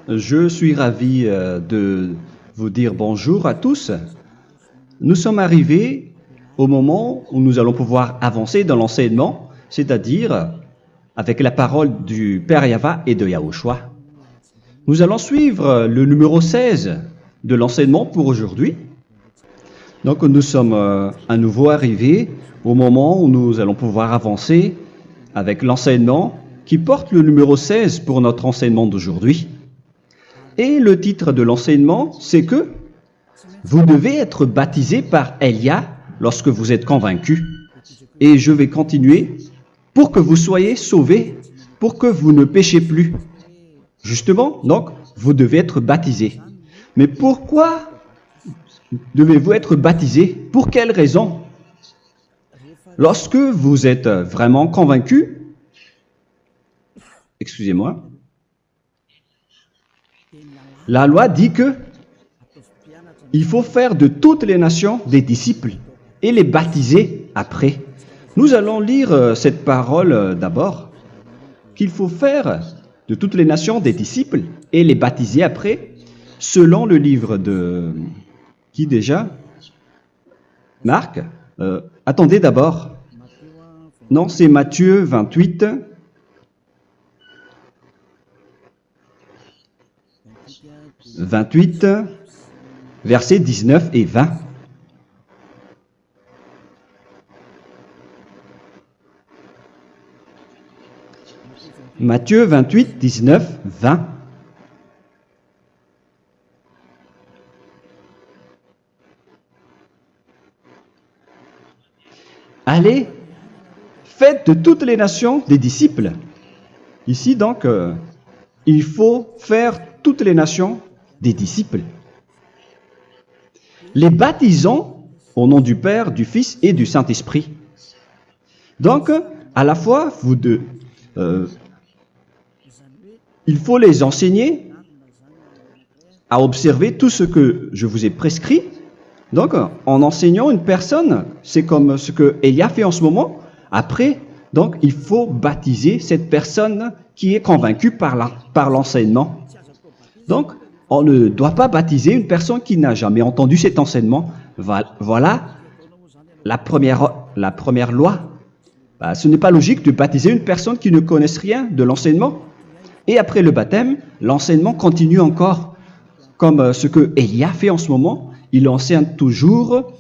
Je suis ravi de vous dire bonjour à tous. Nous sommes arrivés au moment où nous allons pouvoir avancer dans l'enseignement, c'est-à-dire avec la parole du Père Yava et de Yahushua. Nous allons suivre le numéro 16 de l'enseignement pour aujourd'hui. Donc nous sommes à nouveau arrivés au moment où nous allons pouvoir avancer avec l'enseignement qui porte le numéro 16 pour notre enseignement d'aujourd'hui. Et le titre de l'enseignement, c'est que vous devez être baptisé par Elia lorsque vous êtes convaincu. Et je vais continuer pour que vous soyez sauvés, pour que vous ne péchez plus. Justement, donc, vous devez être baptisé. Mais pourquoi devez-vous être baptisé? Pour quelle raison? Lorsque vous êtes vraiment convaincu, excusez-moi, la loi dit que il faut faire de toutes les nations des disciples et les baptiser après. Nous allons lire cette parole d'abord, qu'il faut faire de toutes les nations des disciples et les baptiser après, selon le livre de... Qui déjà? Marc? Attendez d'abord. Non, c'est Matthieu 28. Versets 19 et 20. Matthieu 28, 19, 20. Allez, faites de toutes les nations des disciples. Ici, donc, il faut faire toutes les nations des disciples. Les baptisons au nom du Père, du Fils et du Saint-Esprit. Donc, à la fois, il faut les enseigner à observer tout ce que je vous ai prescrit. Donc, en enseignant une personne, c'est comme ce que Elia fait en ce moment. Après, donc, il faut baptiser cette personne qui est convaincue par l'enseignement. Donc, on ne doit pas baptiser une personne qui n'a jamais entendu cet enseignement. Voilà la première loi. Ce n'est pas logique de baptiser une personne qui ne connaisse rien de l'enseignement. Et après le baptême, l'enseignement continue encore, comme ce que Elia fait en ce moment. Il enseigne toujours,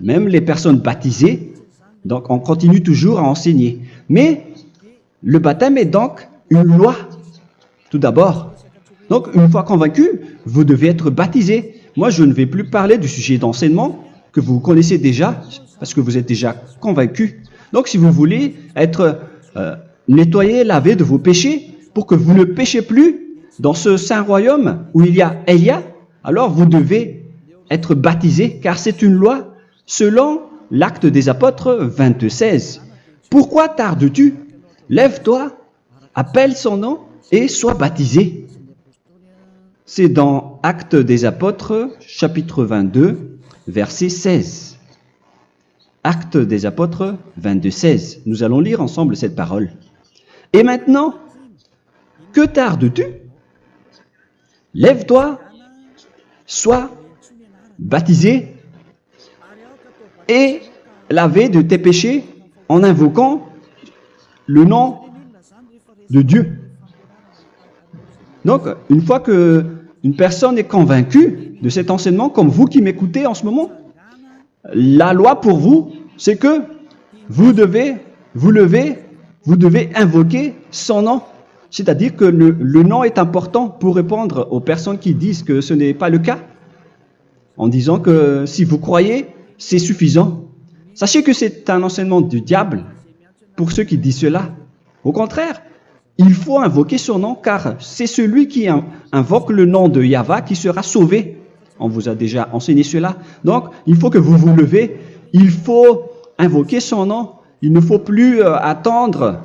même les personnes baptisées. Donc, on continue toujours à enseigner. Mais le baptême est donc une loi, tout d'abord. Donc, une fois convaincu, vous devez être baptisé. Moi, je ne vais plus parler du sujet d'enseignement que vous connaissez déjà, parce que vous êtes déjà convaincu. Donc, si vous voulez être nettoyé, lavé de vos péchés, pour que vous ne péchez plus dans ce saint royaume où il y a Elia, alors vous devez être baptisé, car c'est une loi selon l'Acte des Apôtres 22:16. Pourquoi tardes-tu? Lève-toi, appelle son nom et sois baptisé. C'est dans Actes des Apôtres, chapitre 22, verset 16. Actes des Apôtres 22:16. Nous allons lire ensemble cette parole. Et maintenant, que tardes-tu? Lève-toi, sois baptisé et lavé de tes péchés en invoquant le nom de Dieu. Donc, une fois qu'une personne est convaincue de cet enseignement, comme vous qui m'écoutez en ce moment, la loi pour vous, c'est que vous devez invoquer son nom. C'est-à-dire que le nom est important pour répondre aux personnes qui disent que ce n'est pas le cas, en disant que si vous croyez, c'est suffisant. Sachez que c'est un enseignement du diable pour ceux qui disent cela. Au contraire, il faut invoquer son nom, car c'est celui qui invoque le nom de Yahva qui sera sauvé. On vous a déjà enseigné cela. Donc, il faut que vous vous levez, il faut invoquer son nom. Il ne faut plus attendre.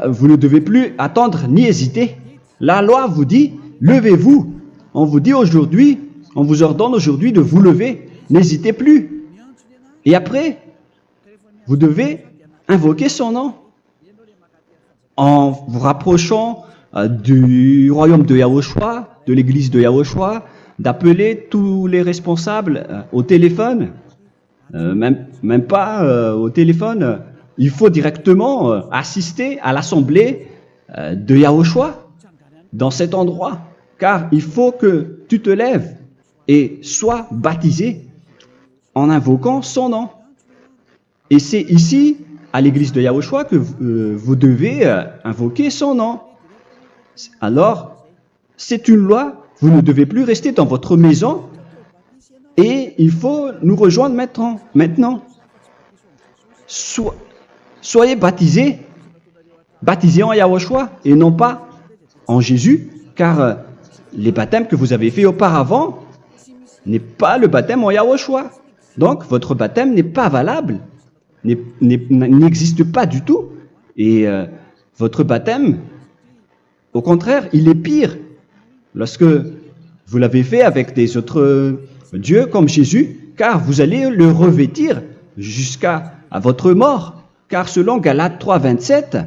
Vous ne devez plus attendre ni hésiter. La loi vous dit, levez-vous. On vous dit aujourd'hui, on vous ordonne aujourd'hui de vous lever. N'hésitez plus. Et après, vous devez invoquer son nom en vous rapprochant du royaume de Yahushua, de l'église de Yahushua, d'appeler tous les responsables au téléphone, même pas au téléphone. Il faut directement assister à l'assemblée de Yahushua dans cet endroit, car il faut que tu te lèves et sois baptisé en invoquant son nom. Et c'est ici, à l'église de Yahushua, que vous devez invoquer son nom. Alors, c'est une loi, vous ne devez plus rester dans votre maison et il faut nous rejoindre maintenant. Soyez baptisés en Yahushua et non pas en Jésus, car les baptêmes que vous avez faits auparavant n'est pas le baptême en Yahushua. Donc, votre baptême n'est pas valable, n'existe pas du tout. Et votre baptême, au contraire, il est pire. Lorsque vous l'avez fait avec des autres dieux comme Jésus, car vous allez le revêtir jusqu'à votre mort. Car selon Galates 3, 27,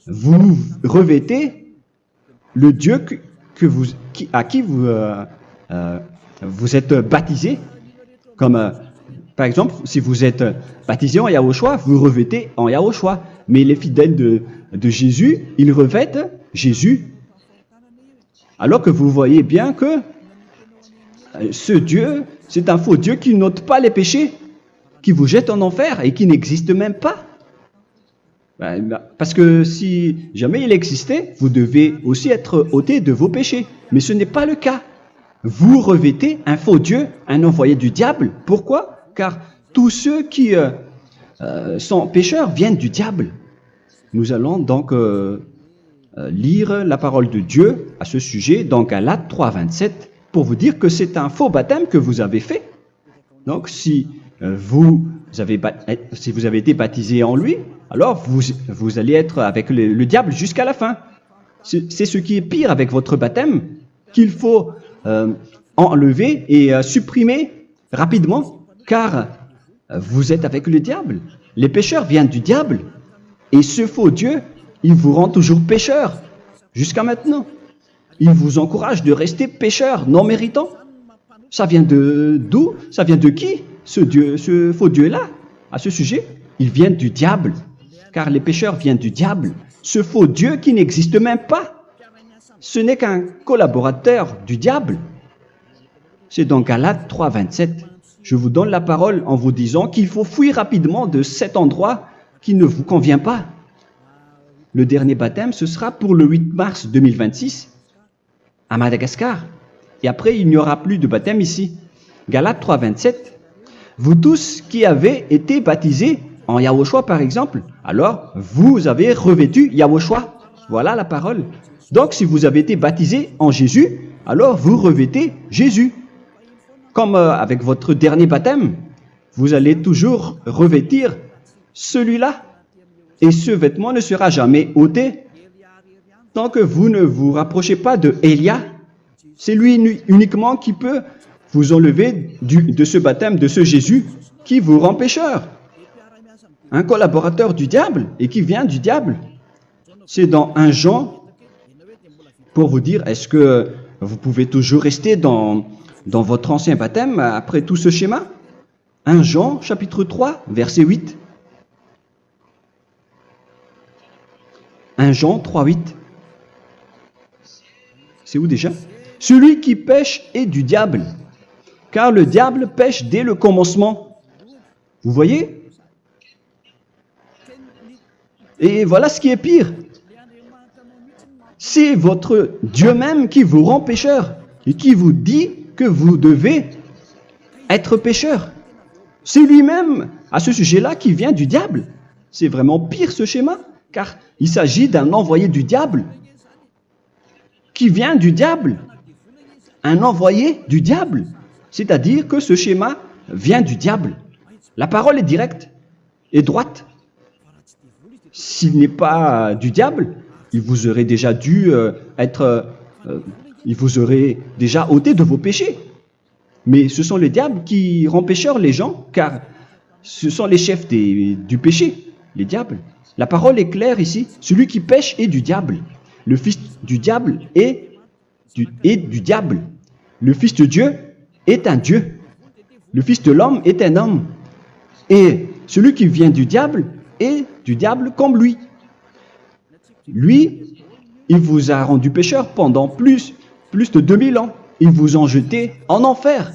vous revêtez le Dieu à qui vous êtes baptisé. Comme par exemple, si vous êtes baptisé en Yahushua, vous revêtez en Yahushua. Mais les fidèles de Jésus, ils revêtent Jésus. Alors que vous voyez bien que ce Dieu, c'est un faux Dieu qui n'ôte pas les péchés, qui vous jette en enfer et qui n'existe même pas. Parce que si jamais il existait, vous devez aussi être ôté de vos péchés. Mais ce n'est pas le cas. Vous revêtez un faux Dieu, un envoyé du diable. Pourquoi? Car tous ceux qui sont pécheurs viennent du diable. Nous allons donc lire la parole de Dieu à ce sujet dans Galates 3, 27 pour vous dire que c'est un faux baptême que vous avez fait. Donc si vous avez été baptisé en lui, alors vous allez être avec le diable jusqu'à la fin. C'est ce qui est pire avec votre baptême qu'il faut enlever et supprimer rapidement, car vous êtes avec le diable. Les pécheurs viennent du diable. Et ce faux Dieu, il vous rend toujours pécheur, jusqu'à maintenant. Il vous encourage de rester pécheur, non méritant. Ça vient d'où? Ça vient de qui, ce faux Dieu-là? À ce sujet, ils viennent du diable, car les pécheurs viennent du diable. Ce faux Dieu qui n'existe même pas, ce n'est qu'un collaborateur du diable. C'est dans Galates 3, 27. Je vous donne la parole en vous disant qu'il faut fuir rapidement de cet endroit qui ne vous convient pas. Le dernier baptême, ce sera pour le 8 mars 2026 à Madagascar. Et après, il n'y aura plus de baptême ici. Galates 3, 27. Vous tous qui avez été baptisés en Yahushua, par exemple, alors vous avez revêtu Yahushua. Voilà la parole. Donc, si vous avez été baptisés en Jésus, alors vous revêtez Jésus. Comme avec votre dernier baptême, vous allez toujours revêtir celui-là. Et ce vêtement ne sera jamais ôté tant que vous ne vous rapprochez pas de Élia. C'est lui uniquement qui peut vous enlever de ce baptême, de ce Jésus qui vous rend pécheur. Un collaborateur du diable et qui vient du diable. C'est dans 1 Jean, pour vous dire, est-ce que vous pouvez toujours rester dans votre ancien baptême après tout ce schéma? 1 Jean, chapitre 3, verset 8. 1 Jean 3, 8. C'est où déjà? Celui qui pêche est du diable, car le diable pêche dès le commencement. Vous voyez? Et voilà ce qui est pire. C'est votre Dieu même qui vous rend pécheur et qui vous dit que vous devez être pécheur. C'est lui-même, à ce sujet-là, qui vient du diable. C'est vraiment pire ce schéma, car il s'agit d'un envoyé du diable qui vient du diable. Un envoyé du diable. C'est-à-dire que ce schéma vient du diable. La parole est directe et droite. S'il n'est pas du diable, il vous aurait déjà dû il vous aurait déjà ôté de vos péchés. Mais ce sont les diables qui rendent pécheurs les gens, car ce sont les chefs du péché, les diables. La parole est claire ici. Celui qui pêche est du diable. Le fils du diable est du diable. Le fils de Dieu est un Dieu. Le fils de l'homme est un homme. Et celui qui vient du diable est du diable comme lui. Lui, il vous a rendu pécheur pendant plus de 2000 ans. Il vous a jeté en enfer.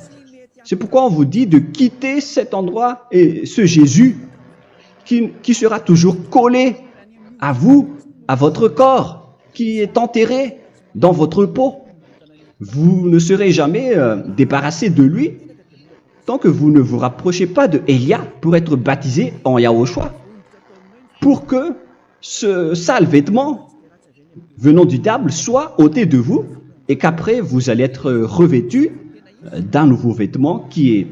C'est pourquoi on vous dit de quitter cet endroit et ce Jésus qui sera toujours collé à vous, à votre corps, qui est enterré dans votre peau. Vous ne serez jamais débarrassé de lui tant que vous ne vous rapprochez pas de Élia pour être baptisé en Yahushua, pour que ce sale vêtement venant du diable soit ôté de vous et qu'après vous allez être revêtu d'un nouveau vêtement qui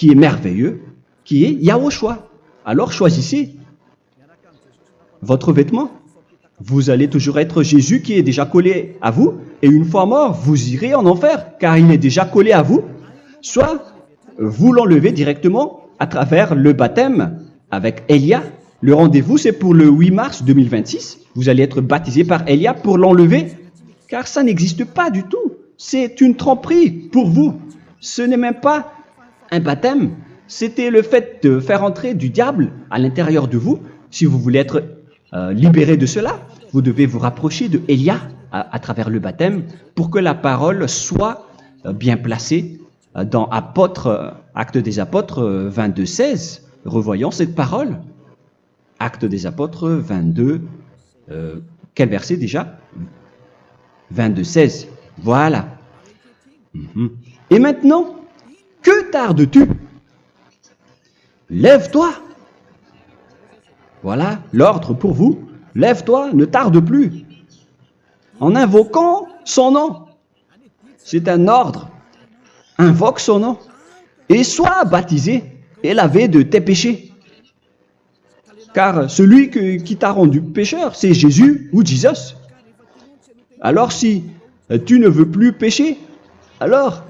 est merveilleux, qui est Yahushua. Alors choisissez votre vêtement. Vous allez toujours être Jésus qui est déjà collé à vous, et une fois mort, vous irez en enfer, car il est déjà collé à vous. Soit vous l'enlevez directement à travers le baptême avec Élia. Le rendez-vous, c'est pour le 8 mars 2026. Vous allez être baptisé par Élia pour l'enlever, car ça n'existe pas du tout. C'est une tromperie pour vous. Ce n'est même pas un baptême. C'était le fait de faire entrer du diable à l'intérieur de vous. Si vous voulez être libéré de cela, vous devez vous rapprocher de Élia à travers le baptême pour que la parole soit bien placée dans Actes des Apôtres 22:16. Revoyons cette parole. Actes des Apôtres 22, quel verset déjà? 22:16. Voilà. Et maintenant, que tardes-tu? Lève-toi. Voilà l'ordre pour vous. Lève-toi, ne tarde plus. En invoquant son nom. C'est un ordre. Invoque son nom. Et sois baptisé et lavé de tes péchés. Car celui qui t'a rendu pécheur, c'est Jésus ou Jesus. Alors si tu ne veux plus pécher, alors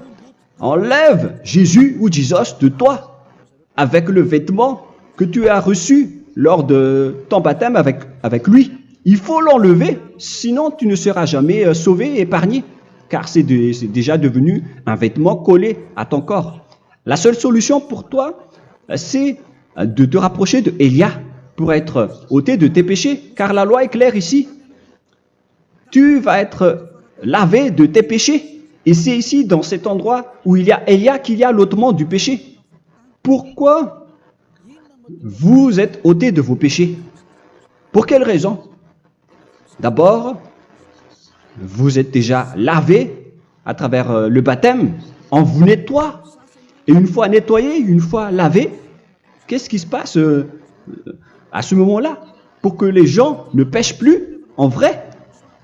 enlève Jésus ou Jesus de toi avec le vêtement que tu as reçu lors de ton baptême avec lui. Il faut l'enlever, sinon tu ne seras jamais sauvé, épargné, car c'est déjà devenu un vêtement collé à ton corps. La seule solution pour toi, c'est de te rapprocher de Élia pour être ôté de tes péchés, car la loi est claire ici. Tu vas être lavé de tes péchés. Et c'est ici, dans cet endroit où il y a Élia, qu'il y a l'ôtement du péché. Pourquoi vous êtes ôté de vos péchés? Pour quelle raison? D'abord, vous êtes déjà lavé à travers le baptême. On vous nettoie. Et une fois nettoyé, une fois lavé, qu'est-ce qui se passe à ce moment-là? Pour que les gens ne pêchent plus en vrai.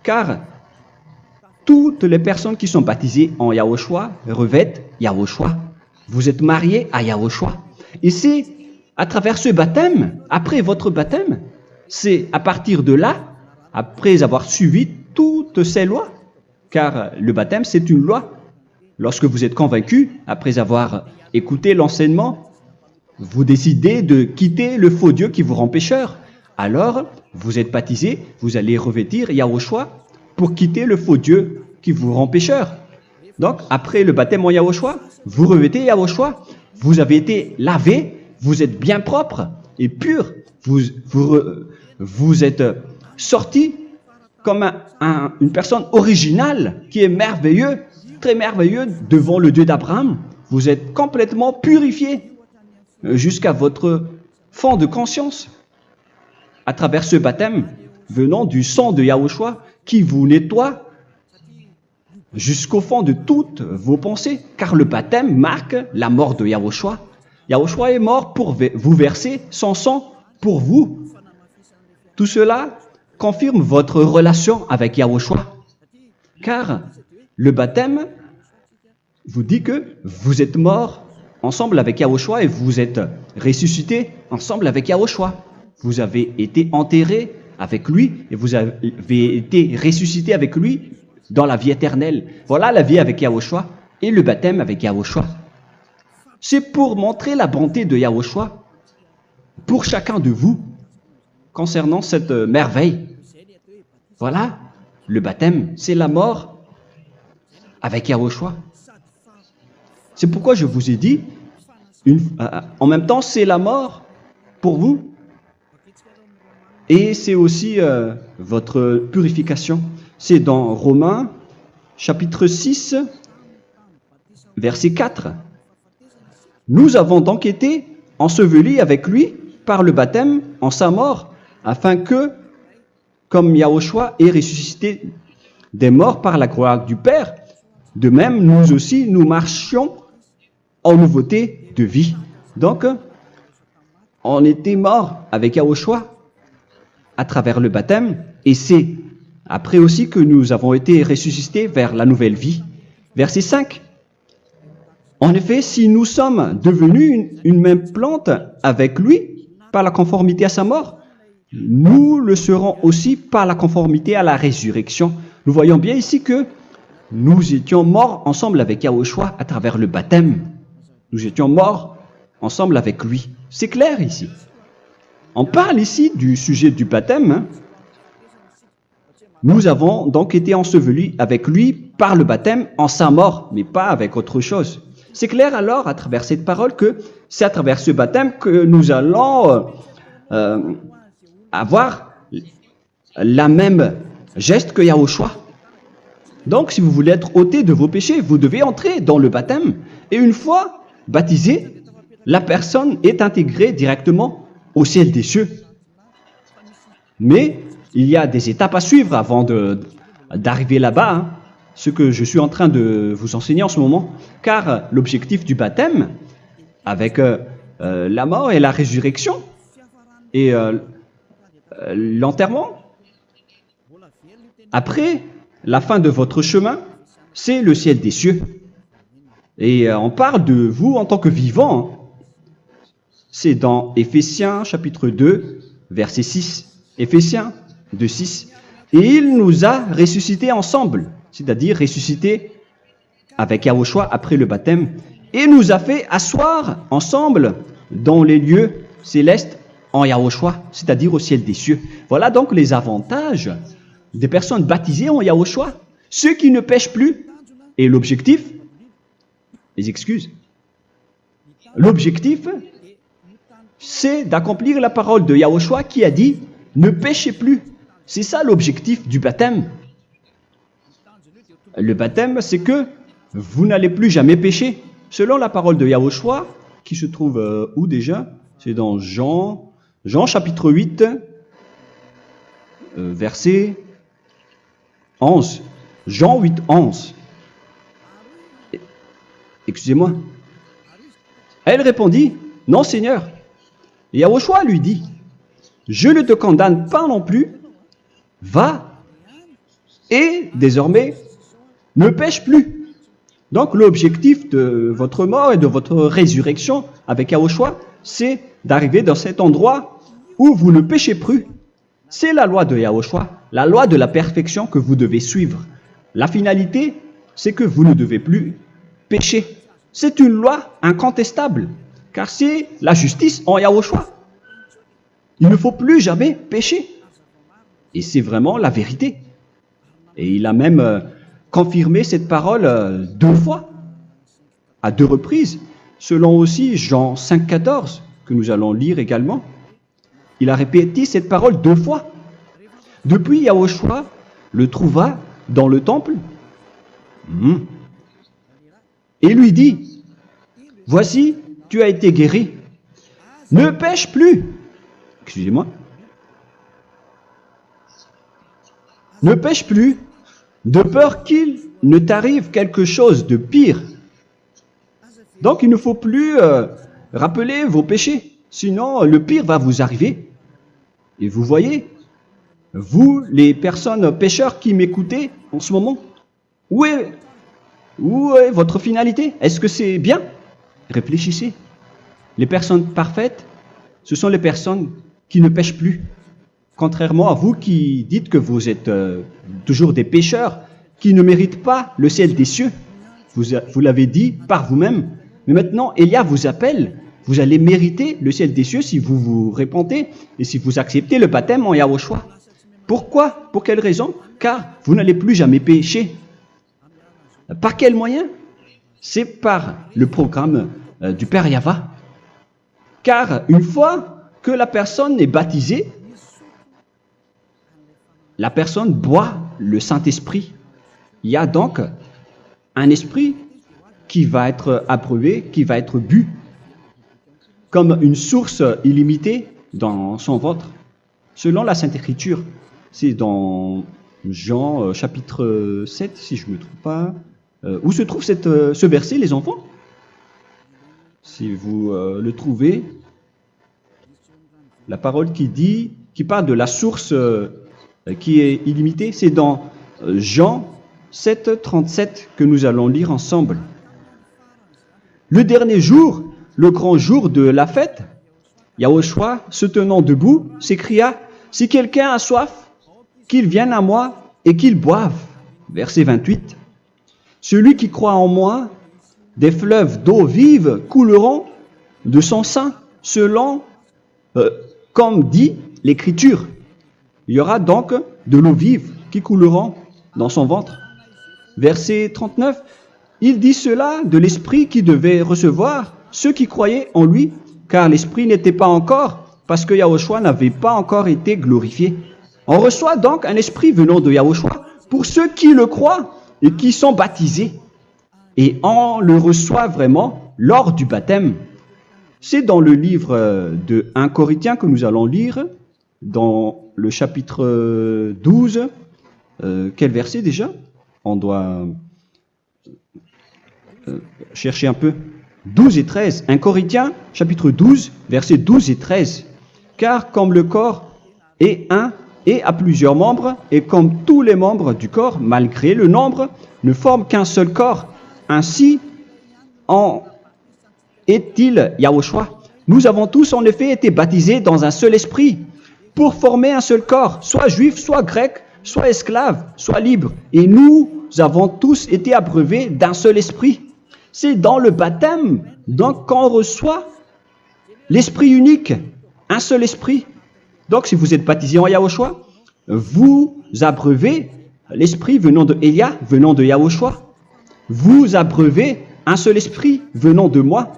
Car toutes les personnes qui sont baptisées en Yahushua revêtent Yahushua. Vous êtes mariés à Yahushua. Et c'est à travers ce baptême, après votre baptême, c'est à partir de là, après avoir suivi toutes ces lois, car le baptême c'est une loi. Lorsque vous êtes convaincu, après avoir écouté l'enseignement, vous décidez de quitter le faux Dieu qui vous rend pécheur. Alors, vous êtes baptisé, vous allez revêtir Yahushua pour quitter le faux Dieu qui vous rend pécheur. Donc, après le baptême en Yahushua, vous revêtez Yahushua. Vous avez été lavé, vous êtes bien propre et pur. Vous êtes sorti comme une personne originale qui est merveilleux, très merveilleux devant le Dieu d'Abraham. Vous êtes complètement purifié jusqu'à votre fond de conscience à travers ce baptême venant du sang de Yahushua qui vous nettoie jusqu'au fond de toutes vos pensées, car le baptême marque la mort de Yahushua. Yahushua est mort pour vous verser son sang pour vous. Tout cela confirme votre relation avec Yahushua, car le baptême vous dit que vous êtes mort ensemble avec Yahushua et vous êtes ressuscité ensemble avec Yahushua. Vous avez été enterré avec lui et vous avez été ressuscité avec lui dans la vie éternelle. Voilà la vie avec Yahushua et le baptême avec Yahushua. C'est pour montrer la bonté de Yahushua pour chacun de vous concernant cette merveille. Voilà, le baptême, c'est la mort avec Yahushua. C'est pourquoi je vous ai dit, en même temps, c'est la mort pour vous et c'est aussi votre purification. C'est dans Romains, chapitre 6, verset 4. Nous avons donc été ensevelis avec lui par le baptême en sa mort, afin que, comme Yahushua est ressuscité des morts par la gloire du Père, de même, nous aussi, nous marchions en nouveauté de vie. Donc, on était morts avec Yahushua à travers le baptême, et c'est après aussi que nous avons été ressuscités vers la nouvelle vie. Verset 5. En effet, si nous sommes devenus une même plante avec lui par la conformité à sa mort, nous le serons aussi par la conformité à la résurrection. Nous voyons bien ici que nous étions morts ensemble avec Yahushua à travers le baptême. Nous étions morts ensemble avec lui. C'est clair ici. On parle ici du sujet du baptême. Nous avons donc été ensevelis avec lui par le baptême en sa mort, mais pas avec autre chose. C'est clair alors à travers cette parole que c'est à travers ce baptême que nous allons avoir la même geste que Yahushua. Donc si vous voulez être ôté de vos péchés, vous devez entrer dans le baptême. Et une fois baptisé, la personne est intégrée directement au ciel des cieux. Mais il y a des étapes à suivre avant d'arriver là-bas, hein, ce que je suis en train de vous enseigner en ce moment, car l'objectif du baptême, avec la mort et la résurrection, et l'enterrement, après la fin de votre chemin, c'est le ciel des cieux. Et on parle de vous en tant que vivant. C'est dans Éphésiens chapitre 2, verset 6. Éphésiens 2, 6. Et il nous a ressuscités ensemble, c'est-à-dire ressuscités avec Yahushua après le baptême, et nous a fait asseoir ensemble dans les lieux célestes en Yahushua, c'est-à-dire au ciel des cieux. Voilà donc les avantages des personnes baptisées en Yahushua, ceux qui ne pêchent plus. Et l'objectif, les excuses, l'objectif, c'est d'accomplir la parole de Yahushua qui a dit « Ne péchez plus ». C'est ça l'objectif du baptême. Le baptême, c'est que vous n'allez plus jamais pécher. Selon la parole de Yahushua, qui se trouve où déjà? C'est dans Jean chapitre 8, verset 11. Jean 8, 11. Excusez-moi. Elle répondit, « Non, Seigneur. » Et Yahushua lui dit, « Je ne te condamne pas non plus. Va et désormais ne pêche plus. » Donc l'objectif de votre mort et de votre résurrection avec Yahushua, c'est d'arriver dans cet endroit où vous ne péchez plus. C'est la loi de Yahushua, la loi de la perfection que vous devez suivre. La finalité, c'est que vous ne devez plus pécher. C'est une loi incontestable, car c'est la justice en Yahushua. Il ne faut plus jamais pécher. Et c'est vraiment la vérité. Et il a même confirmé cette parole 2 fois, à 2 reprises, selon aussi Jean 5, 14, que nous allons lire également. Il a répété cette parole 2 fois. Depuis, Yahushua le trouva dans le temple et lui dit, « Voici, tu as été guéri. Ne pêche plus. » Excusez-moi. Ne pêche plus, de peur qu'il ne t'arrive quelque chose de pire. Donc il ne faut plus rappeler vos péchés, sinon le pire va vous arriver. Et vous voyez, vous, les personnes pécheurs qui m'écoutez en ce moment, où est votre finalité? Est-ce que c'est bien? Réfléchissez. Les personnes parfaites, ce sont les personnes qui ne pêchent plus. Contrairement à vous qui dites que vous êtes toujours des pécheurs, qui ne méritent pas le ciel des cieux. Vous l'avez dit par vous-même. Mais maintenant, Élia vous appelle. Vous allez mériter le ciel des cieux si vous vous repentez et si vous acceptez le baptême en Yahushua. Pourquoi? Pour quelle raison? Car vous n'allez plus jamais pécher. Par quel moyen? C'est par le programme du Père Yahva. Car une fois que la personne est baptisée, la personne boit le Saint-Esprit. Il y a donc un esprit qui va être approuvé, qui va être bu, comme une source illimitée dans son ventre, selon la Sainte Écriture. C'est dans Jean chapitre 7, si je ne me trompe pas. Où se trouve ce verset, les enfants? Si vous le trouvez, la parole qui parle de la source qui est illimitée, c'est dans Jean 7, 37 que nous allons lire ensemble. Le dernier jour, le grand jour de la fête, Yahushua, se tenant debout, s'écria, « Si quelqu'un a soif, qu'il vienne à moi et qu'il boive. » Verset 28. « Celui qui croit en moi, des fleuves d'eau vive couleront de son sein, selon, comme dit l'Écriture. » Il y aura donc de l'eau vive qui couleront dans son ventre. Verset 39. Il dit cela de l'Esprit qui devait recevoir ceux qui croyaient en lui, car l'Esprit n'était pas encore, parce que Yahushua n'avait pas encore été glorifié. On reçoit donc un Esprit venant de Yahushua pour ceux qui le croient et qui sont baptisés. Et on le reçoit vraiment lors du baptême. C'est dans le livre de 1 Corinthiens que nous allons lire, dans le chapitre 12. Quel verset déjà? On doit chercher un peu. 12 et 13. 1 Corinthiens, chapitre 12, versets 12 et 13. Car comme le corps est un et a plusieurs membres, et comme tous les membres du corps, malgré le nombre, ne forment qu'un seul corps, ainsi en est-il Yahushua. Nous avons tous en effet été baptisés dans un seul esprit, pour former un seul corps, soit juif, soit grec, soit esclave, soit libre. Et nous avons tous été abreuvés d'un seul esprit. C'est dans le baptême, donc, qu'on reçoit l'esprit unique, un seul esprit. Donc, si vous êtes baptisé en Yahushua, vous abreuvez l'esprit venant de Elia, venant de Yahushua. Vous abreuvez un seul esprit venant de moi,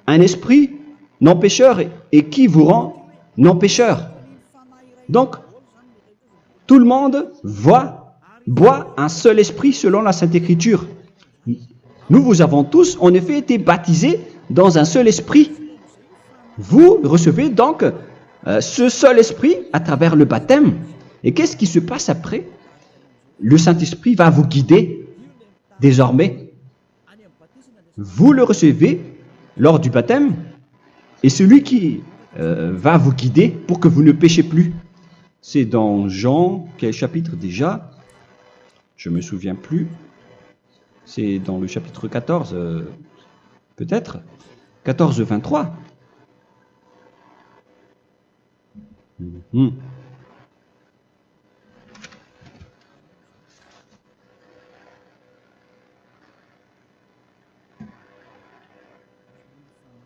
un esprit non pécheur et qui vous rend non pécheur. Donc, tout le monde boit un seul esprit selon la Sainte Écriture. Nous avons tous en effet été baptisés dans un seul esprit. Vous recevez donc ce seul esprit à travers le baptême. Et qu'est-ce qui se passe après? Le Saint-Esprit va vous guider désormais. Vous le recevez lors du baptême et celui qui va vous guider pour que vous ne péchez plus. C'est dans Jean, quel chapitre déjà? Je ne me souviens plus. C'est dans le chapitre 14, peut-être 14, 23.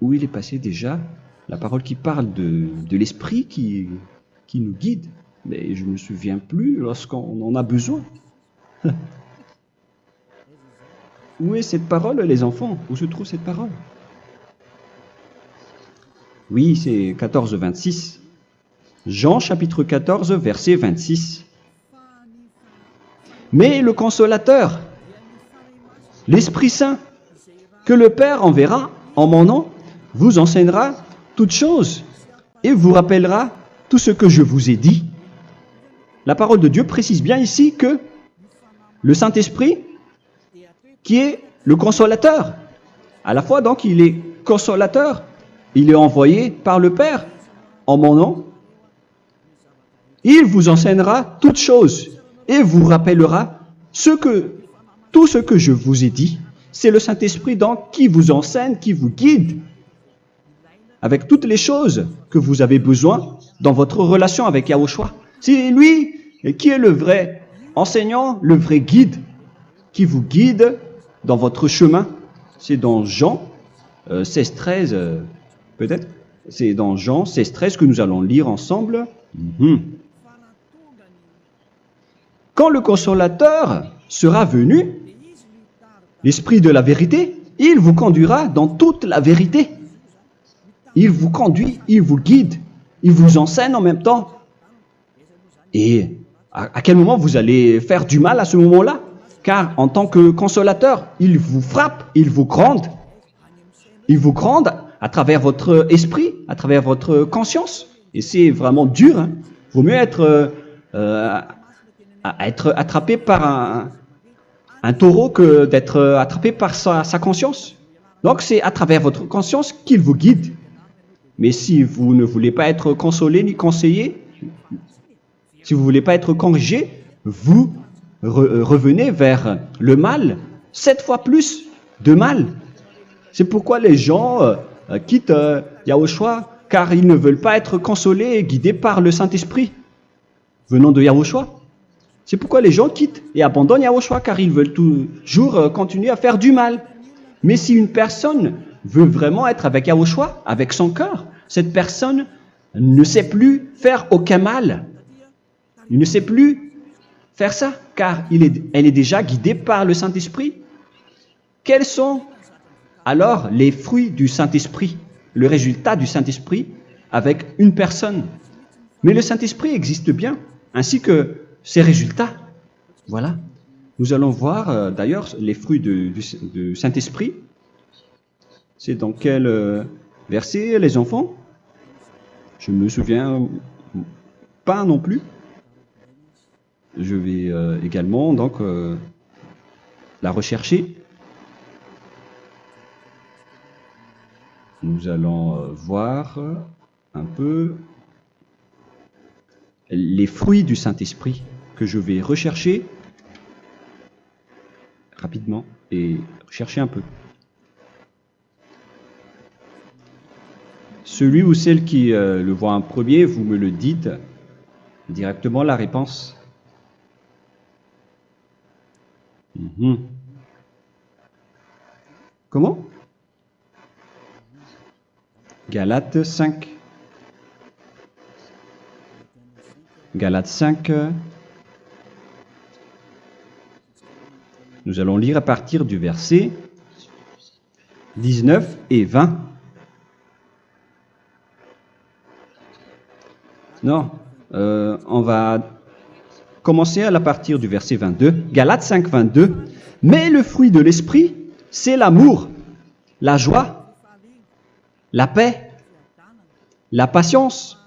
Où il est passé déjà la parole qui parle de l'esprit qui nous guide. Mais je ne me souviens plus lorsqu'on en a besoin. Où est cette parole, les enfants? Où se trouve cette parole? Oui, c'est 14, 26. Jean chapitre 14, verset 26. Mais le consolateur, l'Esprit Saint, que le Père enverra en mon nom, vous enseignera toutes choses et vous rappellera tout ce que je vous ai dit. La parole de Dieu précise bien ici que le Saint-Esprit, qui est le consolateur, à la fois donc il est consolateur, il est envoyé par le Père en mon nom, il vous enseignera toutes choses et vous rappellera tout ce que je vous ai dit. C'est le Saint-Esprit donc qui vous enseigne, qui vous guide avec toutes les choses que vous avez besoin dans votre relation avec Yahushua. C'est lui qui est le vrai enseignant, le vrai guide, qui vous guide dans votre chemin. C'est dans Jean 16, 13, peut-être. C'est dans Jean 16, 13 que nous allons lire ensemble. quand le consolateur sera venu, l'Esprit de la vérité, il vous conduira dans toute la vérité. Il vous conduit, il vous guide, il vous enseigne en même temps. Et à quel moment vous allez faire du mal à ce moment-là? Car en tant que consolateur, il vous frappe, il vous gronde. Il vous gronde à travers votre esprit, à travers votre conscience. Et c'est vraiment dur. Hein. Vaut mieux être attrapé par un taureau que d'être attrapé par sa conscience. Donc c'est à travers votre conscience qu'il vous guide. Mais si vous ne voulez pas être consolé ni conseillé, si vous ne voulez pas être corrigé, vous revenez vers le mal, 7 fois plus de mal. C'est pourquoi les gens quittent Yahushua, car ils ne veulent pas être consolés et guidés par le Saint-Esprit venant de Yahushua. C'est pourquoi les gens quittent et abandonnent Yahushua, car ils veulent toujours continuer à faire du mal. Mais si une personne veut vraiment être avec Yahushua, avec son cœur, cette personne ne sait plus faire aucun mal. Il ne sait plus faire ça, car elle est déjà guidée par le Saint-Esprit. Quels sont alors les fruits du Saint-Esprit, le résultat du Saint-Esprit avec une personne? Mais le Saint-Esprit existe bien, ainsi que ses résultats. Voilà. Nous allons voir d'ailleurs les fruits du Saint-Esprit. C'est dans quel verset, les enfants? Je ne me souviens pas non plus. Je vais également donc la rechercher. Nous allons voir un peu les fruits du Saint-Esprit que je vais rechercher rapidement et chercher un peu. Celui ou celle qui le voit en premier, vous me le dites directement la réponse. Comment? Galates 5. Galates 5. Nous allons lire à partir du verset 19 et 20. Non, on va commencer à partir du verset 22. Galates 5, 22. Mais le fruit de l'esprit, c'est l'amour, la joie, la paix, la patience,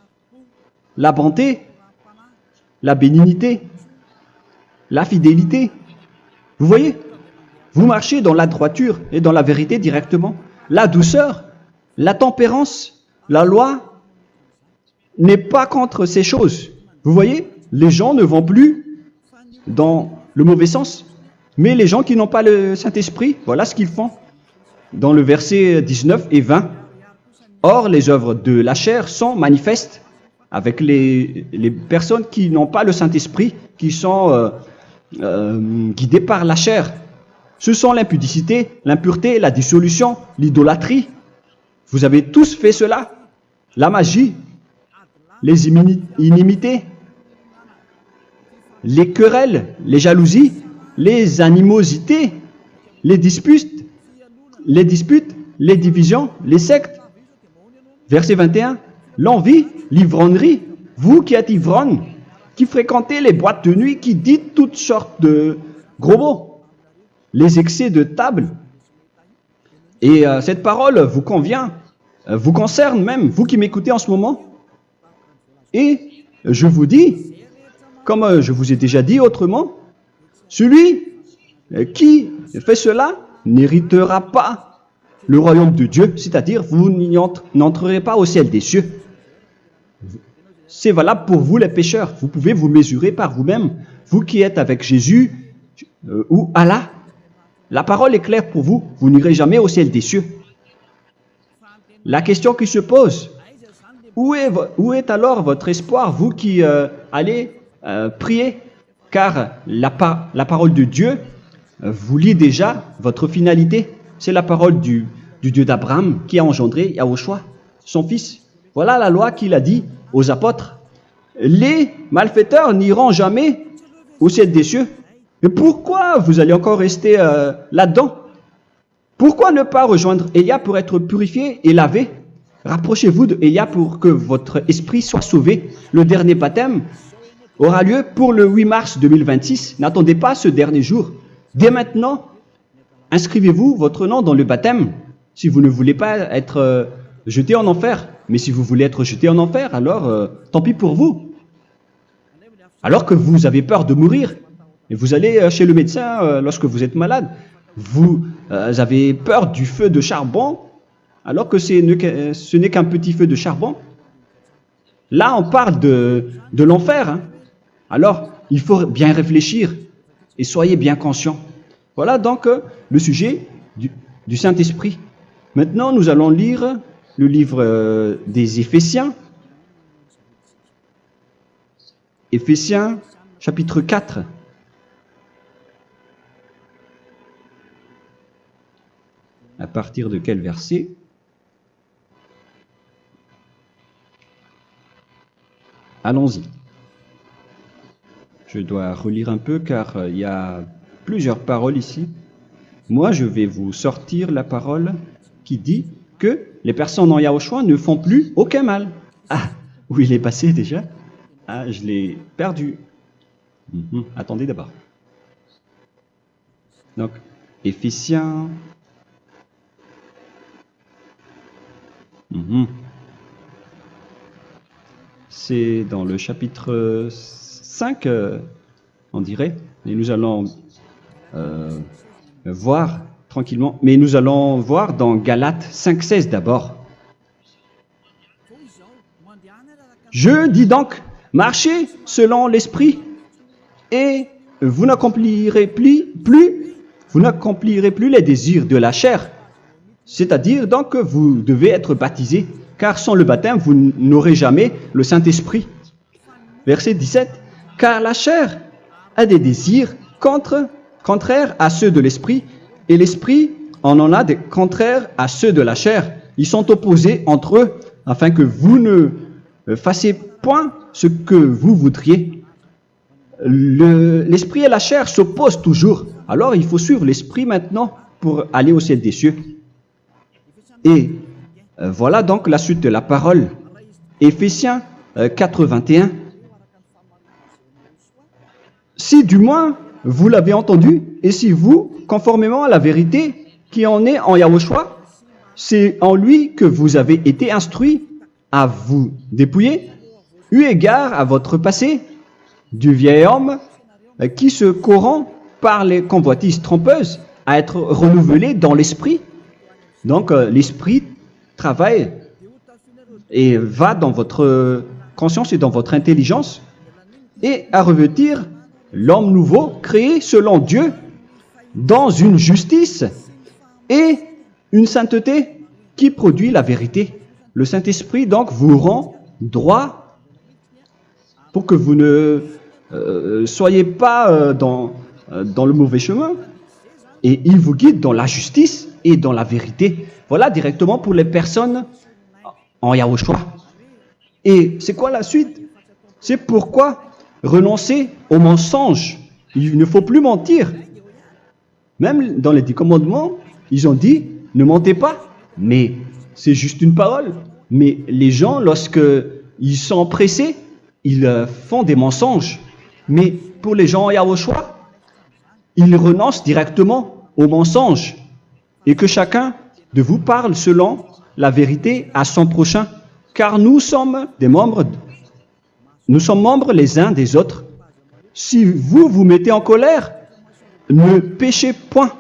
la bonté, la bénignité, la fidélité. Vous voyez? Vous marchez dans la droiture et dans la vérité directement. La douceur, la tempérance, la loi n'est pas contre ces choses. Vous voyez? Les gens ne vont plus dans le mauvais sens. Mais les gens qui n'ont pas le Saint-Esprit, voilà ce qu'ils font. Dans le verset 19 et 20. Or, les œuvres de la chair sont manifestes avec les personnes qui n'ont pas le Saint-Esprit, qui sont guidées par la chair. Ce sont l'impudicité, l'impureté, la dissolution, l'idolâtrie. Vous avez tous fait cela. La magie, les inimités, les querelles, les jalousies, les animosités, les disputes, les divisions, les sectes. Verset 21, l'envie, l'ivrognerie, vous qui êtes ivrognes, qui fréquentez les boîtes de nuit, qui dites toutes sortes de gros mots, les excès de table. Et cette parole vous convient, vous concerne même, vous qui m'écoutez en ce moment. Et je vous dis, comme je vous ai déjà dit autrement, celui qui fait cela n'héritera pas le royaume de Dieu, c'est-à-dire vous n'entrerez pas au ciel des cieux. C'est valable pour vous les pécheurs. Vous pouvez vous mesurer par vous-même, vous qui êtes avec Jésus ou Allah. La parole est claire pour vous, vous n'irez jamais au ciel des cieux. La question qui se pose, où est alors votre espoir, vous qui allez prier? Car la parole de Dieu vous lit déjà votre finalité. C'est la parole du Dieu d'Abraham qui a engendré Yahushua, son fils. Voilà la loi qu'il a dit aux apôtres. Les malfaiteurs n'iront jamais au ciel des cieux. Mais pourquoi vous allez encore rester là-dedans? Pourquoi ne pas rejoindre Élia pour être purifié et lavé? Rapprochez-vous d'Élia pour que votre esprit soit sauvé. Le dernier baptême aura lieu pour le 8 mars 2026. N'attendez pas ce dernier jour. Dès maintenant, inscrivez-vous votre nom dans le baptême si vous ne voulez pas être jeté en enfer. Mais si vous voulez être jeté en enfer, alors tant pis pour vous. Alors que vous avez peur de mourir, et vous allez chez le médecin lorsque vous êtes malade, vous avez peur du feu de charbon, alors que ce n'est qu'un petit feu de charbon. Là, on parle de l'enfer. Hein. Alors, il faut bien réfléchir et soyez bien conscients. Voilà donc le sujet du Saint-Esprit. Maintenant, nous allons lire le livre des Éphésiens. Éphésiens, chapitre 4. À partir de quel verset? Allons-y. Je dois relire un peu car il y a plusieurs paroles ici. Moi, je vais vous sortir la parole qui dit que les personnes en Yahushua ne font plus aucun mal. Ah, où il est passé déjà? Ah, je l'ai perdu. Attendez d'abord. Donc, Éphésiens. C'est dans le chapitre 5, on dirait. Et nous allons voir tranquillement. Mais nous allons voir dans Galates 5,16 d'abord. Je dis donc, marchez selon l'esprit, et vous n'accomplirez plus les désirs de la chair. C'est-à-dire donc que vous devez être baptisé, car sans le baptême, vous n'aurez jamais le Saint-Esprit. Verset 17. Car la chair a des désirs contraires à ceux de l'esprit, et l'esprit en a des contraires à ceux de la chair. Ils sont opposés entre eux, afin que vous ne fassiez point ce que vous voudriez. L'esprit et la chair s'opposent toujours. Alors il faut suivre l'esprit maintenant pour aller au ciel des cieux. Et voilà donc la suite de la parole. Éphésiens 4:21. Si du moins vous l'avez entendu, et si vous, conformément à la vérité qui en est en Yahushua, c'est en lui que vous avez été instruits à vous dépouiller, eu égard à votre passé, du vieil homme qui se corrompt par les convoitises trompeuses, à être renouvelé dans l'esprit. Donc l'esprit travaille et va dans votre conscience et dans votre intelligence, et à revêtir l'homme nouveau créé selon Dieu dans une justice et une sainteté qui produit la vérité. Le Saint-Esprit donc vous rend droit pour que vous ne soyez pas dans le mauvais chemin, et il vous guide dans la justice et dans la vérité. Voilà directement pour les personnes en Yahushua. Et c'est quoi la suite? C'est pourquoi renoncer au mensonge. Il ne faut plus mentir. Même dans les 10 commandements, ils ont dit ne mentez pas. Mais c'est juste une parole. Mais les gens, lorsque ils sont pressés, ils font des mensonges. Mais pour les gens en Yahushua, ils renoncent directement au mensonge. Et que chacun de vous parle selon la vérité à son prochain. Car nous sommes membres les uns des autres. Si vous vous mettez en colère, ne péchez point.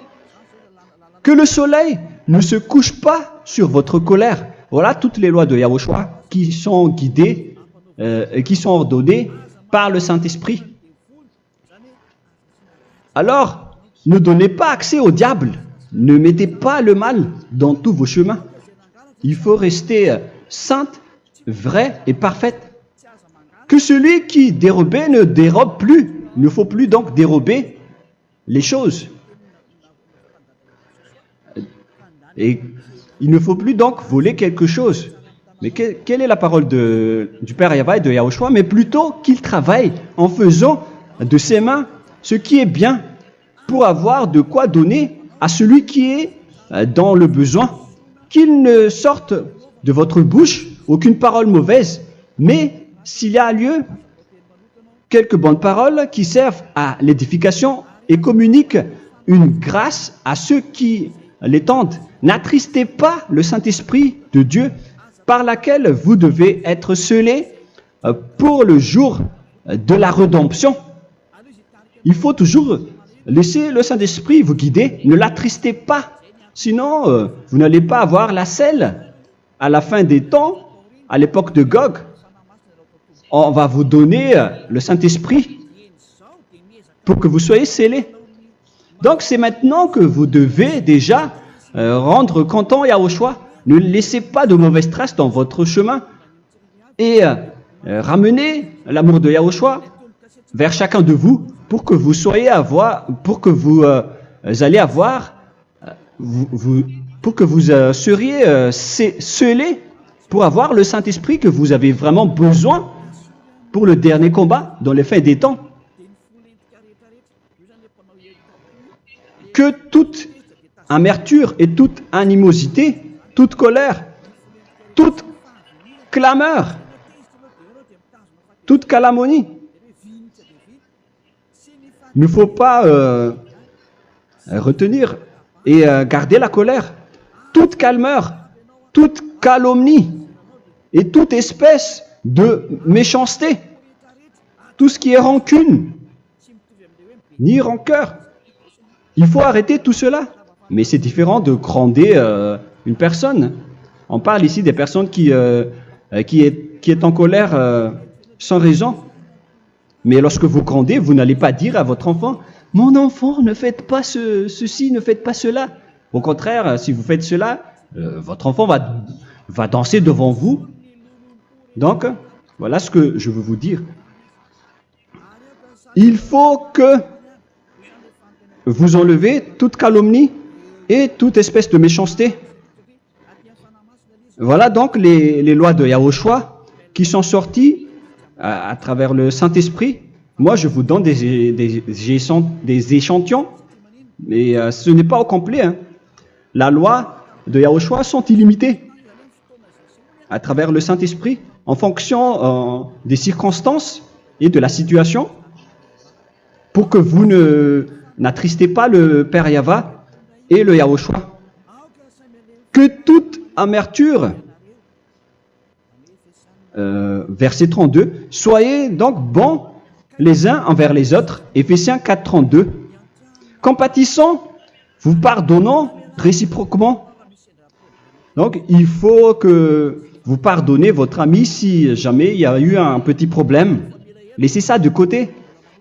Que le soleil ne se couche pas sur votre colère. Voilà toutes les lois de Yahushua qui sont guidées et qui sont ordonnées par le Saint-Esprit. Alors, ne donnez pas accès au diable. Ne mettez pas le mal dans tous vos chemins. Il faut rester sainte, vraie et parfaite. Que celui qui dérobait ne dérobe plus. Il ne faut plus donc dérober les choses. Et il ne faut plus donc voler quelque chose. Mais quelle est la parole du Père Yahweh et de Yahushua? Mais plutôt qu'il travaille en faisant de ses mains ce qui est bien pour avoir de quoi donner à celui qui est dans le besoin. Qu'il ne sorte de votre bouche aucune parole mauvaise, mais s'il y a lieu, quelques bonnes paroles qui servent à l'édification et communiquent une grâce à ceux qui l'étendent. N'attristez pas le Saint-Esprit de Dieu par laquelle vous devez être scellés pour le jour de la rédemption. Il faut toujours laisser le Saint-Esprit vous guider. Ne l'attristez pas, sinon vous n'allez pas avoir la selle. À la fin des temps, à l'époque de Gog, on va vous donner le Saint-Esprit pour que vous soyez scellés. Donc c'est maintenant que vous devez déjà rendre content Yahushua. Ne laissez pas de mauvaises traces dans votre chemin et ramenez l'amour de Yahushua vers chacun de vous pour que vous soyez pour que vous seriez scellés pour avoir le Saint-Esprit que vous avez vraiment besoin pour le dernier combat dans les fins des temps. Que toute amertume et toute animosité, toute colère, toute clameur, toute calomnie, il ne faut pas retenir et garder la colère. Toute calmeur, toute calomnie et toute espèce de méchanceté, tout ce qui est rancune, ni rancœur. Il faut arrêter tout cela. Mais c'est différent de gronder une personne. On parle ici des personnes qui est en colère sans raison. Mais lorsque vous grondez, vous n'allez pas dire à votre enfant « Mon enfant, ne faites pas ceci, ne faites pas cela ». Au contraire, si vous faites cela, votre enfant va danser devant vous. Donc, voilà ce que je veux vous dire. Il faut que vous enlevez toute calomnie et toute espèce de méchanceté. Voilà donc les lois de Yahushua qui sont sorties à travers le Saint-Esprit. Moi, je vous donne des échantillons, mais ce n'est pas au complet. Hein. La loi de Yahushua sont illimitées à travers le Saint-Esprit en fonction des circonstances et de la situation pour que vous n'attristez pas le Père Yahva et le Yahushua. Que toute amertume, verset 32, soyez donc bons les uns envers les autres, Éphésiens 4, 32. Compatissant, vous pardonnant réciproquement. Donc, il faut que vous pardonnez votre ami si jamais il y a eu un petit problème. Laissez ça de côté.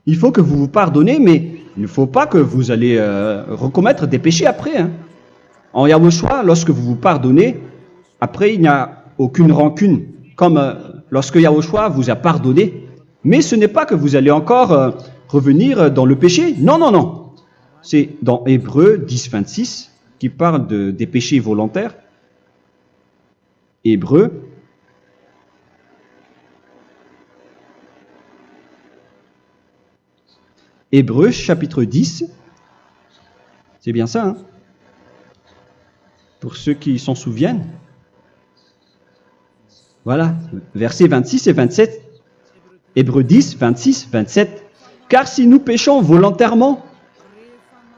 Il faut que vous vous pardonnez, mais il ne faut pas que vous allez recommettre des péchés après. Hein. En Yahushua, lorsque vous vous pardonnez, après il n'y a aucune rancune, comme lorsque Yahushua vous a pardonné. Mais ce n'est pas que vous allez encore revenir dans le péché. Non, non, non. C'est dans Hébreux 10, 26 qui parle des péchés volontaires. Hébreux. Hébreux chapitre 10. C'est bien ça, hein? Pour ceux qui s'en souviennent. Voilà, versets 26 et 27. Hébreux 10, 26, 27. Car si nous péchons volontairement,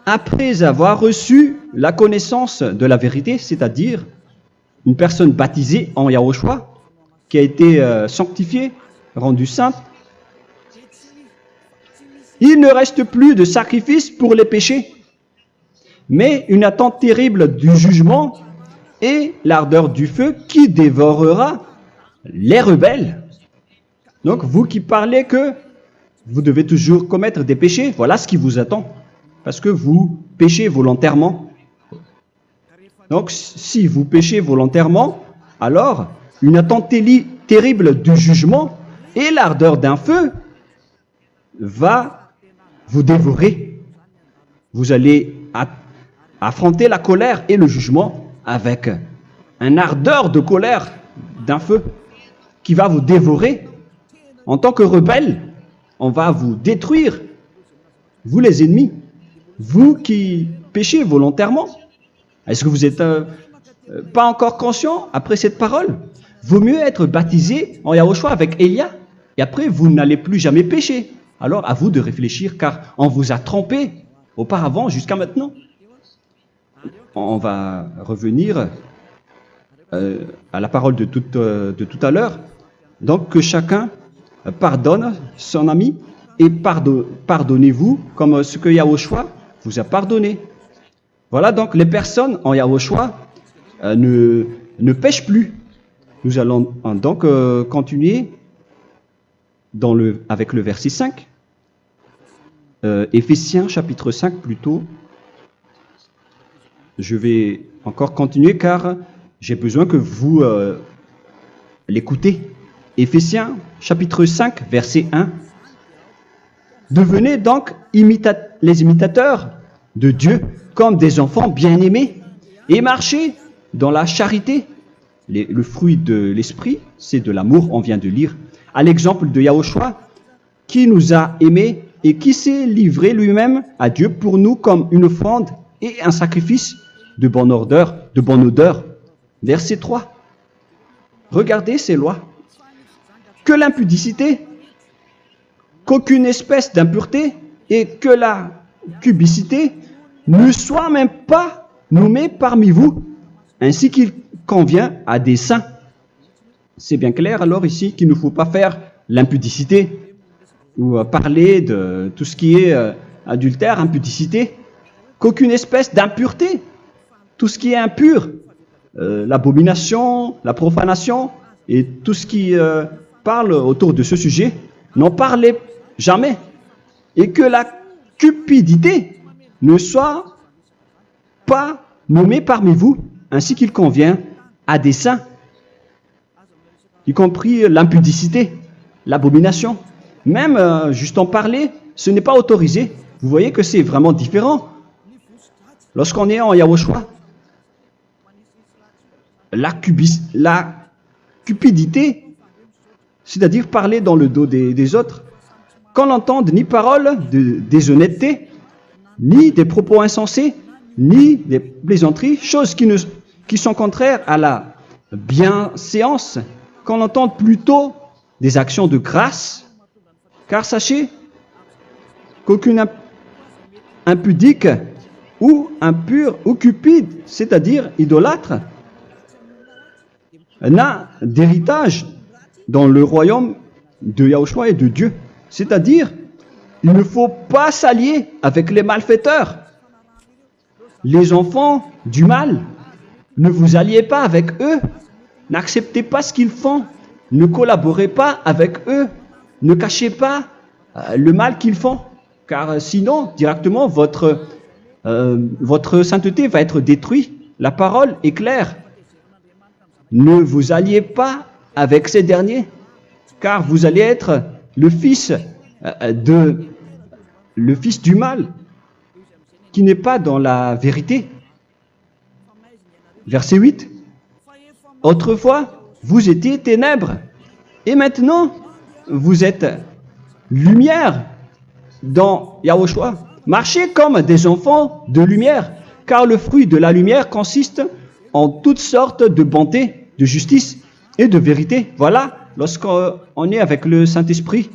après avoir reçu la connaissance de la vérité, c'est-à-dire une personne baptisée en Yahushua, qui a été sanctifiée, rendue sainte, il ne reste plus de sacrifice pour les péchés, mais une attente terrible du jugement et l'ardeur du feu qui dévorera les rebelles. Donc, vous qui parlez que vous devez toujours commettre des péchés, voilà ce qui vous attend, parce que vous péchez volontairement. Donc, si vous péchez volontairement, alors une attente terrible du jugement et l'ardeur d'un feu va vous dévorer. Vous allez affronter la colère et le jugement avec une ardeur de colère d'un feu qui va vous dévorer. En tant que rebelle, on va vous détruire vous les ennemis, vous qui péchez volontairement. Est-ce que vous n'êtes pas encore conscient après cette parole? Vaut mieux être baptisé en Yahushua avec Elia, et après vous n'allez plus jamais pécher. Alors à vous de réfléchir, car on vous a trompé auparavant jusqu'à maintenant. On va revenir à la parole de tout à l'heure. Donc que chacun pardonne son ami et pardonnez-vous comme ce que Yahushua vous a pardonné. Voilà donc les personnes en Yahushua ne pêchent plus. Nous allons donc continuer avec le verset 5. Éphésiens chapitre 5 plutôt. Je vais encore continuer car j'ai besoin que vous l'écoutez. Éphésiens chapitre 5 verset 1. Devenez donc les imitateurs de Dieu comme des enfants bien-aimés et marchez dans la charité. Le fruit de l'esprit, c'est de l'amour, on vient de lire, à l'exemple de Yahushua qui nous a aimés et qui s'est livré lui-même à Dieu pour nous comme une offrande et un sacrifice de bonne odeur. Verset 3. Regardez ces lois. Que l'impudicité, qu'aucune espèce d'impureté et que la cubicité ne soit même pas nommée parmi vous, ainsi qu'il convient à des saints. C'est bien clair alors ici qu'il ne faut pas faire l'impudicité ou parler de tout ce qui est adultère, impudicité, qu'aucune espèce d'impureté, tout ce qui est impur, l'abomination, la profanation et tout ce qui parle autour de ce sujet, n'en parlez jamais. Et que la cupidité ne soit pas nommée parmi vous, ainsi qu'il convient à des saints, y compris l'impudicité, l'abomination. Même juste en parler, ce n'est pas autorisé. Vous voyez que c'est vraiment différent. Lorsqu'on est en Yahushua, la cupidité, c'est-à-dire parler dans le dos des autres, qu'on n'entende ni parole de déshonnêteté, ni des propos insensés, ni des plaisanteries, choses qui sont contraires à la bienséance, qu'on entende plutôt des actions de grâce, car sachez qu'aucune impudique ou impure ou cupide, c'est-à-dire idolâtre, n'a d'héritage dans le royaume de Yahushua et de Dieu. C'est-à-dire, il ne faut pas s'allier avec les malfaiteurs. Les enfants du mal, ne vous alliez pas avec eux. N'acceptez pas ce qu'ils font. Ne collaborez pas avec eux. Ne cachez pas le mal qu'ils font. Car sinon, directement, votre sainteté va être détruite. La parole est claire. Ne vous alliez pas avec ces derniers, car vous allez être le fils du mal, qui n'est pas dans la vérité. Verset 8. Autrefois, vous étiez ténèbres, et maintenant, vous êtes lumière dans Yahushua. Marchez comme des enfants de lumière, car le fruit de la lumière consiste en toutes sortes de bonté, de justice et de vérité. Voilà, lorsqu'on est avec le Saint-Esprit,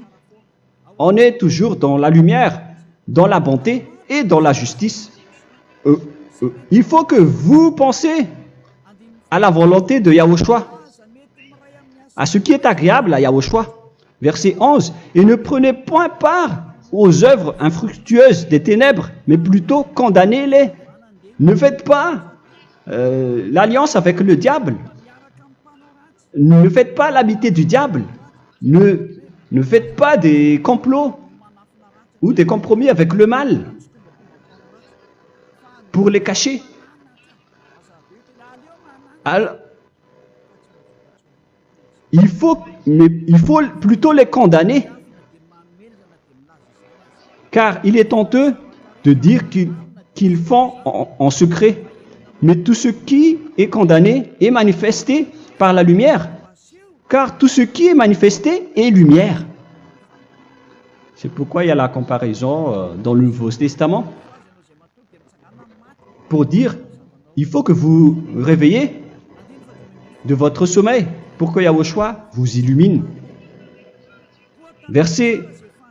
on est toujours dans la lumière, dans la bonté et dans la justice. Il faut que vous pensiez à la volonté de Yahushua, à ce qui est agréable à Yahushua. Verset 11. Et ne prenez point part aux œuvres infructueuses des ténèbres, mais plutôt condamnez-les. Ne faites pas l'alliance avec le diable. Ne faites pas l'amitié du diable. Ne faites pas des complots ou des compromis avec le mal pour les cacher. Alors, il faut plutôt les condamner, car il est honteux de dire qu'ils font en secret. Mais tout ce qui est condamné est manifesté par la lumière, car tout ce qui est manifesté est lumière. C'est pourquoi il y a la comparaison dans le Nouveau Testament pour dire, il faut que vous réveillez de votre sommeil pour que Yahushua vous illumine. Verset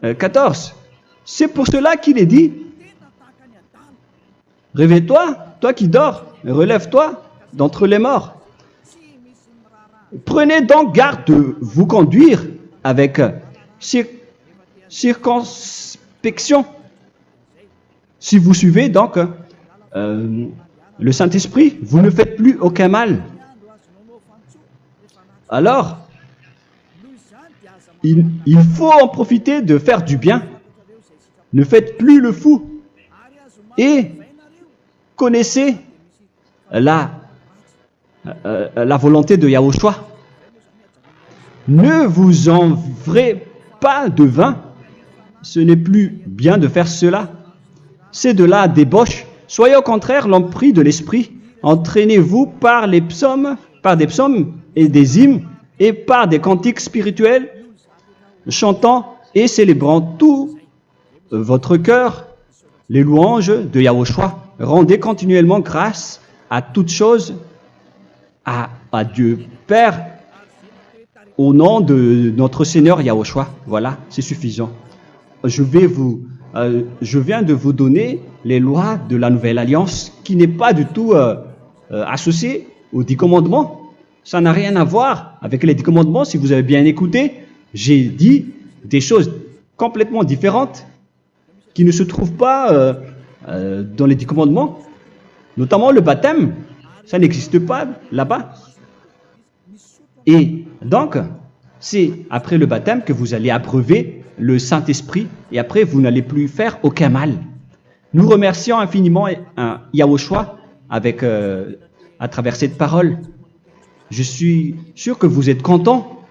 14. C'est pour cela qu'il est dit, réveille-toi, toi qui dors, relève-toi d'entre les morts. Prenez donc garde de vous conduire avec circonspection. Si vous suivez donc le Saint-Esprit, vous ne faites plus aucun mal. Alors, il faut en profiter de faire du bien. Ne faites plus le fou. Et connaissez la volonté de Yahushua. Ne vous envrez pas de vin. Ce n'est plus bien de faire cela. C'est de la débauche. Soyez au contraire l'empris de l'esprit. Entraînez-vous par des psaumes et des hymnes et par des cantiques spirituels, chantant et célébrant tout votre cœur les louanges de Yahushua. Rendez continuellement grâce à toutes choses à Dieu Père au nom de notre Seigneur Yahushua. Voilà, c'est suffisant. Je viens de vous donner les lois de la Nouvelle Alliance qui n'est pas du tout associée aux 10 commandements. Ça n'a rien à voir avec les 10 commandements. Si vous avez bien écouté, j'ai dit des choses complètement différentes qui ne se trouvent pas dans les 10 commandements. Notamment le baptême, ça n'existe pas là-bas. Et donc, c'est après le baptême que vous allez abreuver le Saint-Esprit et après vous n'allez plus faire aucun mal. Nous remercions infiniment Yahushua à travers cette parole. Je suis sûr que vous êtes contents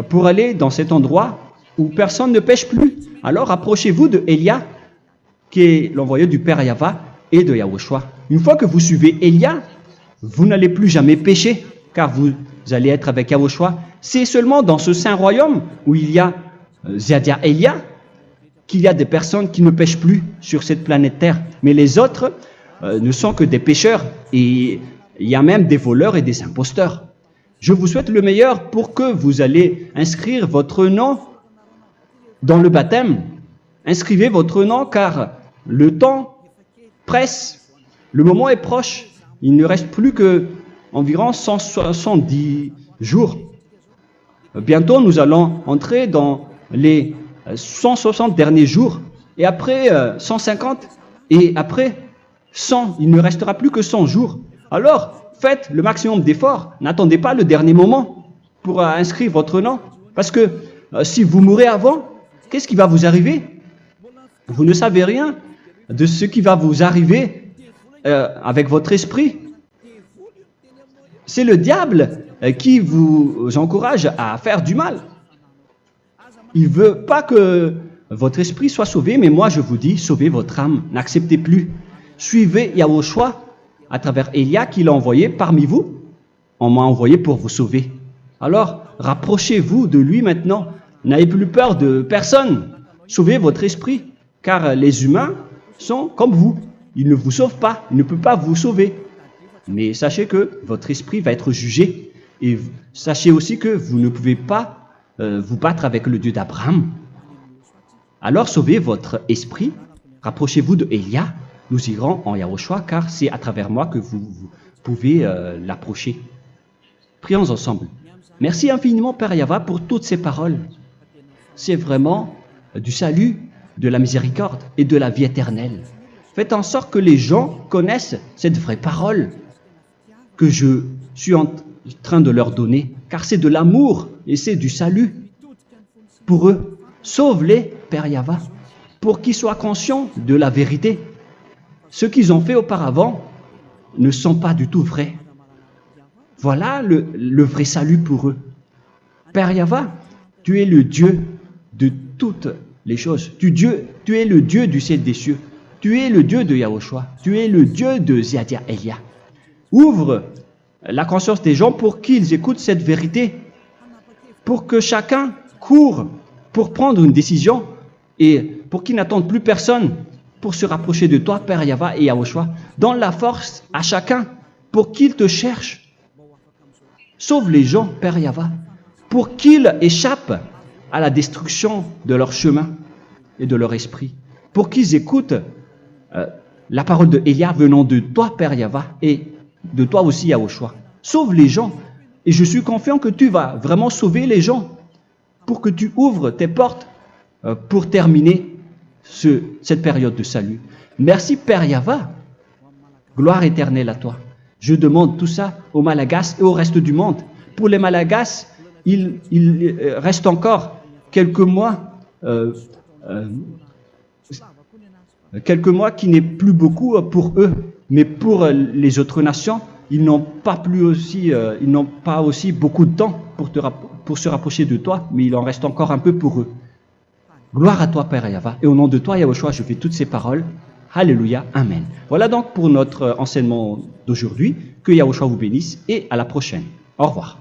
pour aller dans cet endroit où personne ne pêche plus. Alors approchez-vous de Élia, qui est l'envoyé du Père Yahva et de Yahushua. Une fois que vous suivez Élia, vous n'allez plus jamais pécher, car vous allez être avec Yahushua. C'est seulement dans ce saint royaume où il y a Ziadia Elia qu'il y a des personnes qui ne pêchent plus sur cette planète Terre. Mais les autres ne sont que des pécheurs et il y a même des voleurs et des imposteurs. Je vous souhaite le meilleur pour que vous allez inscrire votre nom dans le baptême. Inscrivez votre nom car le temps presse, le moment est proche. Il ne reste plus que environ 170 jours. Bientôt, nous allons entrer dans les 160 derniers jours, et après 150, et après 100. Il ne restera plus que 100 jours. Alors, faites le maximum d'efforts. N'attendez pas le dernier moment pour inscrire votre nom. Parce que si vous mourrez avant, qu'est-ce qui va vous arriver? Vous ne savez rien de ce qui va vous arriver avec votre esprit. C'est le diable qui vous encourage à faire du mal. Il ne veut pas que votre esprit soit sauvé, mais moi je vous dis, sauvez votre âme, n'acceptez plus. Suivez Yahushua à travers Élia qu'il a envoyé parmi vous. On m'a envoyé pour vous sauver. Alors, rapprochez-vous de lui maintenant. N'ayez plus peur de personne. Sauvez votre esprit, car les humains sont comme vous. Ils ne vous sauvent pas, ils ne peuvent pas vous sauver. Mais sachez que votre esprit va être jugé. Et sachez aussi que vous ne pouvez pas vous battre avec le Dieu d'Abraham. Alors sauvez votre esprit, rapprochez-vous de Élia, nous irons en Yahushua, car c'est à travers moi que vous pouvez l'approcher. Prions ensemble. Merci infiniment, Père Yahva, pour toutes ces paroles. C'est vraiment du salut, de la miséricorde et de la vie éternelle. Faites en sorte que les gens connaissent cette vraie parole que je suis en train de leur donner, car c'est de l'amour et c'est du salut pour eux. Sauve-les, Père Yahva, pour qu'ils soient conscients de la vérité. Ce qu'ils ont fait auparavant ne sont pas du tout vrais. Voilà le vrai salut pour eux. Père Yahva, tu es le Dieu de toutes les choses. Tu es le Dieu du ciel des cieux. Tu es le Dieu de Yahushua. Tu es le Dieu de Ziadia Elia. Ouvre la conscience des gens pour qu'ils écoutent cette vérité, pour que chacun court pour prendre une décision et pour qu'ils n'attendent plus personne pour se rapprocher de toi, Père Yahweh et Yahushua. Donne la force à chacun pour qu'ils te cherchent. Sauve les gens, Père Yahweh, pour qu'ils échappent à la destruction de leur chemin et de leur esprit, pour qu'ils écoutent la parole de Élia venant de toi, Père Yahweh, et de toi aussi, Yahushua. Sauve les gens, et je suis confiant que tu vas vraiment sauver les gens, pour que tu ouvres tes portes pour terminer cette période de salut. Merci, Père Yahweh. Gloire éternelle à toi. Je demande tout ça aux Malagasy et au reste du monde. Pour les Malagasy, il reste encore quelques mois qui n'est plus beaucoup pour eux. Mais pour les autres nations, ils n'ont pas aussi beaucoup de temps pour se rapprocher de toi, mais il en reste encore un peu pour eux. Gloire à toi, Père Yahweh. Et au nom de toi, Yahushua, je fais toutes ces paroles. Alléluia. Amen. Voilà donc pour notre enseignement d'aujourd'hui. Que Yahushua vous bénisse et à la prochaine. Au revoir.